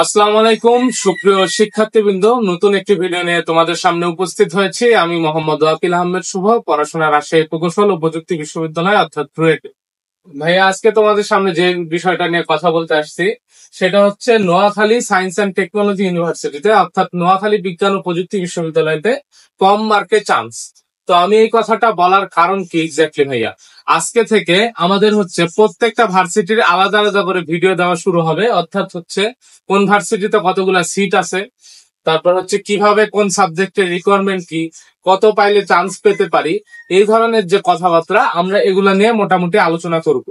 আসসালামু আলাইকুম সুপ্রিয় শিক্ষার্থীবৃন্দ, নতুন একটি ভিডিও নিয়ে তোমাদের সামনে উপস্থিত হয়েছি। আমি মোহাম্মদ ওয়াকিল আহমেদ শুভ, পড়াশোনা রাজশাহী প্রকৌশল ও প্রযুক্তি বিশ্ববিদ্যালয় অর্থাৎ রুয়েট। ভাইয়া, আজকে তোমাদের সামনে যে বিষয়টা নিয়ে কথা বলতে আসছি সেটা হচ্ছে নোয়াখালী সায়েন্স অ্যান্ড টেকনোলজি ইউনিভার্সিটিতে অর্থাৎ নোয়াখালী বিজ্ঞান ও প্রযুক্তি বিশ্ববিদ্যালয়তে কম মার্কে চান্স। তো আমি এই কথাটা বলার কারণ কি এক্স্যাক্টলি ভাইয়া, আজকে থেকে আমাদের হচ্ছে প্রত্যেকটা ভার্সিটির আলাদা আলাদা করে ভিডিও দেওয়া শুরু হবে। অর্থাৎ হচ্ছে কোন ভার্সিটিতে কতগুলা সিট আছে, তারপর হচ্ছে কিভাবে কোন সাবজেক্টের রিকোয়ারমেন্ট কি, কত পাইলে চান্স পেতে পারি, এই ধরনের যে কথাবার্তা আমরা এগুলা নিয়ে মোটামুটি আলোচনা করব।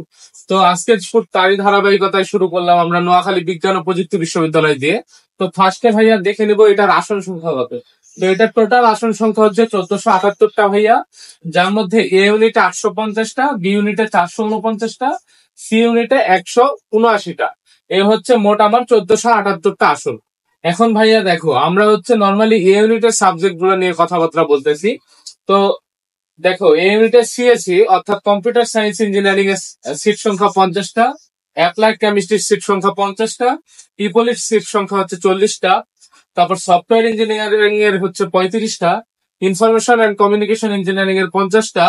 তো আজকে তারই ধারাবাহিকতায় শুরু করলাম আমরা নোয়াখালী বিজ্ঞান ও প্রযুক্তি বিশ্ববিদ্যালয় দিয়ে। তো ফার্স্টে ভাইয়া দেখে নিব এটার আসন সংখ্যা কত। তো এটার টোটাল আসন সংখ্যা হচ্ছে 1478টা ভাইয়া, যার মধ্যে এ ইউনিটে 850টা, বি ইউনিটে 449টা, সি ইউনিটে 179টা। এ হচ্ছে মোট আমার 1478টা আসন। এখন ভাইয়া দেখো, আমরা হচ্ছে নর্মালি এ ইউনিটের সাবজেক্ট গুলো নিয়ে কথাবার্তা বলতেছি। তো দেখো, এই ইউনিটে সিএসসি অর্থাৎ কম্পিউটার সায়েন্স ইঞ্জিনিয়ারিং এর সিট সংখ্যা 50টা, অ্যাপ্লাইড কেমিস্ট্রির সিট সংখ্যা 50টা, ইপোলির সিট সংখ্যা হচ্ছে 40টা, তারপর সফটওয়্যার ইঞ্জিনিয়ারিং এর হচ্ছে 35টা, ইনফরমেশন অ্যান্ড কমিউনিকেশন ইঞ্জিনিয়ারিং এর 50টা,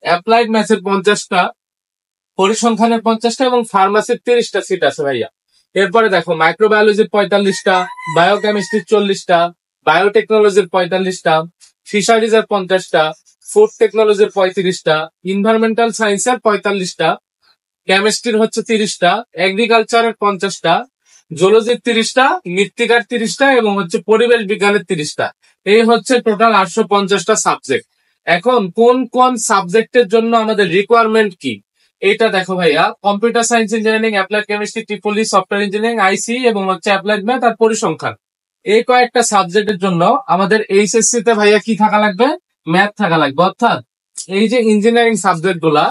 অ্যাপ্লাইড ম্যাথের 50টা, পরিসংখ্যানের 50টা এবং ফার্মাসির 30টা সিট আছে ভাইয়া। এরপরে দেখো, মাইক্রোবায়োলজির 45টা, বায়োকেমিস্ট্রির 40টা, বায়োটেকনোলজির 45টা, ফিশারিজ এর 50টা, ফুড টেকনোলজির 35টা, ইনভায়রনমেন্টাল সায়েন্সের 45টা, কেমিস্ট্রির হচ্ছে 30টা, এগ্রিকালচারের 50টা, জুলজির 30টা, মৃত্তিকার 30টা এবং হচ্ছে পরিবেশ বিজ্ঞানের 30টা। এই হচ্ছে টোটাল 850টা সাবজেক্ট। এখন কোন কোন সাবজেক্টের জন্য আমাদের রিকোয়ারমেন্ট কি, এটা দেখো ভাইয়া। Computer science engineering, applied chemistry, triple E, software engineering, IC এবং হচ্ছে অ্যাপ্লাইড ম্যাথ আর পরিসংখ্যান, এই কয়েকটা সাবজেক্টের জন্য আমাদের এইচএসসি তে ভাইয়া কি থাকা লাগবে, ম্যাথ থাকা লাগবে। অর্থাৎ এই যে ইঞ্জিনিয়ারিং সাবজেক্ট গুলা,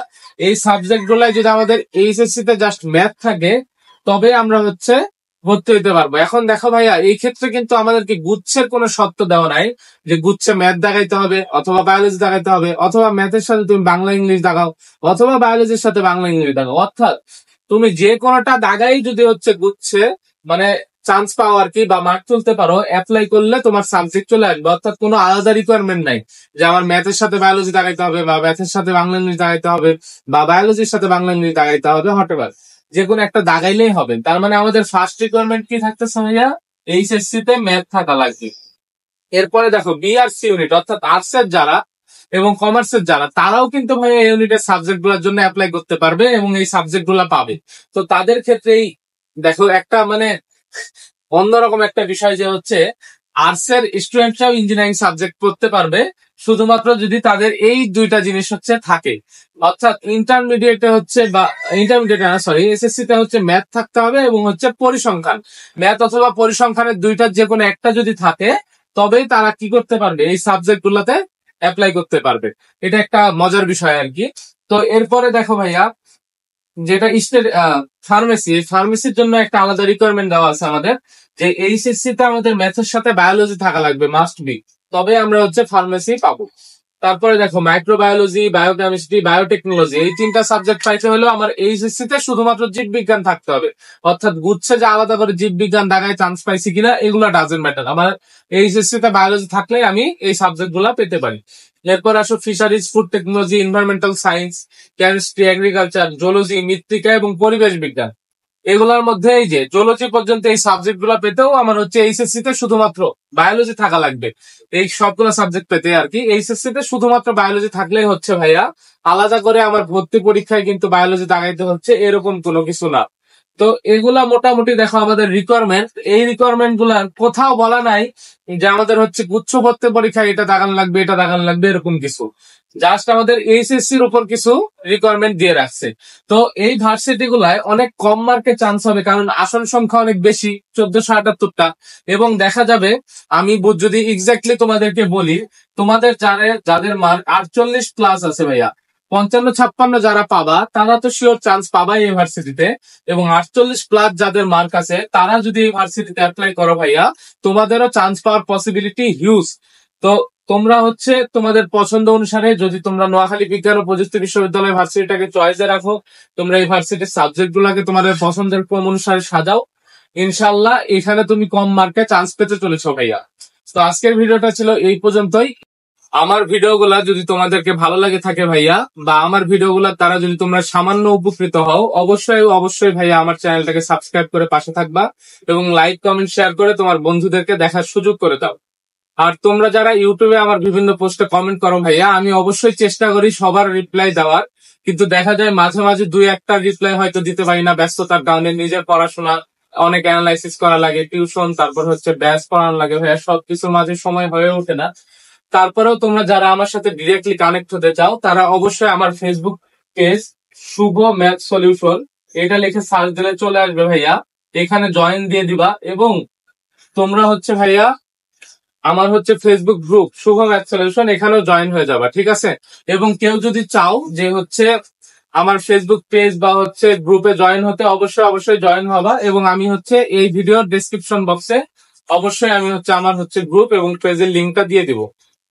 এই সাবজেক্ট গুলায় যদি আমাদের এইচএসসি তে জাস্ট ম্যাথ থাকে তবে আমরা হচ্ছে ভর্তি হইতে পারবো। এখন দেখো ভাইয়া, এই ক্ষেত্রে কিন্তু আমাদেরকে গুচ্ছের কোনো শর্ত দেওয়া নাই যে গুচ্ছে ম্যাথ দেখাইতে হবে অথবা বায়োলজি দেখাইতে হবে অথবা ম্যাথের সাথে তুমি বাংলা ইংলিশ দেখাও অথবা বায়োলজির সাথে বাংলা ইংলিশ দেখাও। অর্থাৎ তুমি যে কোনোটা দাগাই যদি হচ্ছে গুচ্ছে মানে চান্স পাও আর কি, বা মার্ক তুলতে পারো, অ্যাপ্লাই করলে তোমার সাবজেক্ট চলে আসবে। অর্থাৎ কোনো আলাদা রিকোয়ারমেন্ট নাই যে আমার ম্যাথের সাথে বায়োলজি দেখাইতে হবে বা ম্যাথের সাথে বাংলা ইংলিশ দেখাইতে হবে বা বায়োলজির সাথে বাংলা ইংলিশ দেখাইতে হবে, হটেভার যে কোনো একটা দাগাইলেই হবে। তার মানে আমাদের ফার্স্ট রিকোয়ারমেন্ট কি থাকতেছে ভাইয়া, এইচএসসি তে ম্যাথ থাকা লাগবে। এরপরে দেখো, বি আর সি ইউনিট অর্থাৎ আর্টস এর যারা এবং কমার্সের যারা, তারাও কিন্তু ভাইয়া এই ইউনিটের সাবজেক্ট গুলোর জন্য অ্যাপ্লাই করতে পারবে এবং এই সাবজেক্ট গুলা পাবে। তো তাদের ক্ষেত্রেই দেখো একটা মানে অন্যরকম একটা বিষয় যে হচ্ছে আর্টস এর স্টুডেন্টরাও ইঞ্জিনিয়ারিং সাবজেক্ট পড়তে পারবে শুধুমাত্র যদি তাদের এই দুইটা জিনিস হচ্ছে থাকে। অর্থাৎ ইন্টারমিডিয়েটে হচ্ছে বা ইন্টারমিডিয়েটে না সরি এসএসসি তে হচ্ছে ম্যাথ থাকতে হবে এবং হচ্ছে পরিসংখ্যান, ম্যাথ অথবা পরিসংখ্যানের দুইটার যে কোনো একটা যদি থাকে তবেই তারা কি করতে পারবে, এই সাবজেক্ট গুলাতে অ্যাপ্লাই করতে পারবে। এটা একটা মজার বিষয় আর কি। তো এরপরে দেখো ভাইয়া, যেটা ফার্মেসি, এই ফার্মেসির জন্য একটা আলাদা রিকোয়ারমেন্ট দেওয়া আছে আমাদের যে এইচএসসি তে আমাদের ম্যাথের সাথে বায়োলজি থাকা লাগবে, মাস্ট বি, তবে আমরা হচ্ছে ফার্মেসি পাবো। তারপরে দেখো, মাইক্রোবায়োলজি, বায়োকেমিস্ট্রি, বায়োটেকনোলজি, এই তিনটা সাবজেক্ট পাইতে হলেও আমার এইচএসসি তে শুধুমাত্র জীববিজ্ঞান থাকতে হবে। অর্থাৎ গুচ্ছে যে আলাদা করে জীববিজ্ঞান দাগায় চান্স পাইছি কিনা এগুলো ডাজেন্ট ম্যাটার, আমার এইচএসসি তে বায়োলজি থাকলে আমি এই সাবজেক্ট গুলা পেতে পারি। এরপর আসো fisheries, food technology, environmental science, chemistry, agriculture, zoology, মৃত্তিকা এবং পরিবেশ বিজ্ঞান। এগুলোর মধ্যে এই যে জুলজি পর্যন্ত এই সাবজেক্ট গুলা পেতেও আমার হচ্ছে এইচএসসি তে শুধুমাত্র বায়োলজি থাকা লাগবে। এই সবগুলো সাবজেক্ট পেতে আর কি এইচএসসি তে শুধুমাত্র বায়োলজি থাকলেই হচ্ছে ভাইয়া, আলাদা করে আমার ভর্তি পরীক্ষায় কিন্তু বায়োলজি দাগাইতে হচ্ছে এরকম কোনো কিছু না। তো এগুলা মোটামুটি দেখো আমাদের রিকোয়ারমেন্ট। এই রিকোয়ারমেন্ট গুলা কোথাও বলা নাই যে আমাদের হচ্ছে গুচ্ছ ভর্তি পরীক্ষায় এটা দাগান লাগবে এটা দাগান লাগবে এরকম কিছু, জাস্ট আমাদের এইচএসসি এর উপর কিছু রিকোয়ারমেন্ট দিয়ে রাখছে। তো এই ভার্সিটি গুলায় অনেক কম মার্কে চান্স হবে কারণ আসন সংখ্যা অনেক বেশি, 1478টা। এবং দেখা যাবে, আমি যদি এক্স্যাক্টলি তোমাদেরকে বলি, তোমাদের যাদের মার্ক 48 প্লাস আছে ভাইয়া, 55-56 যারা পাবা তারা তো শিওর চান্স পাবা ইউনিভার্সিটিতে, এবং 48 প্লাস যাদের মার্ক আছে তারা যদি ইউনিভার্সিটিতে অ্যাপ্লাই করো ভাইয়া, তোমাদেরও চান্স পাওয়ার পসিবিলিটি হিউজ। তো তোমরা হচ্ছে তোমাদের পছন্দ অনুসারে, যদি তোমরা নোয়াখালী বিজ্ঞান ও প্রযুক্তি বিশ্ববিদ্যালয় ভার্সিটিটাকে চয়েসে রাখো, তোমরা এই ভার্সিটির সাবজেক্ট গুলাকে তোমাদের পছন্দের ক্রম অনুসারে সাজাও, ইনশাল্লাহ এখানে তুমি কম মার্কে চান্স পেতে চলেছো ভাইয়া। তো আজকের ভিডিওটা ছিল এই পর্যন্তই। আমার ভিডিওগুলা যদি তোমাদেরকে ভালো লাগে থাকে ভাইয়া, বা আমার ভিডিওগুলোর দ্বারা যদি তোমরা সামান্য উপকৃত হও, অবশ্যই অবশ্যই ভাইয়া আমার চ্যানেলটাকে সাবস্ক্রাইব করে পাশে থাকবা এবং লাইক কমেন্ট শেয়ার করে তোমার বন্ধুদেরকে দেখার সুযোগ করে দাও। আর তোমরা যারা ইউটিউবে আমার বিভিন্ন পোস্টে কমেন্ট করো ভাইয়া, আমি অবশ্যই চেষ্টা করি সবার রিপ্লাই দেওয়ার, কিন্তু দেখা যায় মাঝে মাঝে দুই একটা রিপ্লাই হয়তো দিতে পারি না, ব্যস্ততার কারণে। নিজের পড়াশোনা অনেক অ্যানালাইসিস করা লাগে, টিউশন, তারপর হচ্ছে ব্যাচ পড়ানো লাগে ভাইয়া, সবকিছুর মাঝে সময় হয়ে ওঠে না। তারপরেও তোমরা যারা আমার সাথে ডিরেক্টলি কানেক্ট হতে চাও তারা অবশ্যই আমার ফেসবুক পেজ শুভ ম্যাথ সলিউশন এটা লিখে সার্চ দিলে চলে আসবে ভাইয়া, এখানে জয়েন দিয়ে দিবা। এবং তোমরা হচ্ছে ভাইয়া আমার হচ্ছে ফেসবুক গ্রুপ শুভ ম্যাথ সলিউশন, এখানেও জয়েন হয়ে যাবা, ঠিক আছে? এবং কেউ যদি চাও যে হচ্ছে আমার ফেসবুক পেজ বা হচ্ছে গ্রুপে জয়েন হতে, অবশ্যই অবশ্যই জয়েন হবা। এবং আমি হচ্ছে এই ভিডিওর ডেসক্রিপশন বক্সে অবশ্যই আমি হচ্ছে আমার হচ্ছে গ্রুপ এবং পেজের লিঙ্কটা দিয়ে দিব।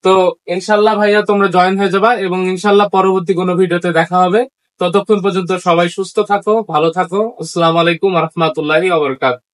তো ইনশাল্লাহ ভাইয়া তোমরা জয়েন হয়ে যাবা এবং ইনশাল্লাহ পরবর্তী কোনো ভিডিওতে দেখা হবে। ততক্ষণ পর্যন্ত সবাই সুস্থ থাকো, ভালো থাকো। আসসালামু আলাইকুম রহমতুল্লাহি ওয়া বারাকাতুহু।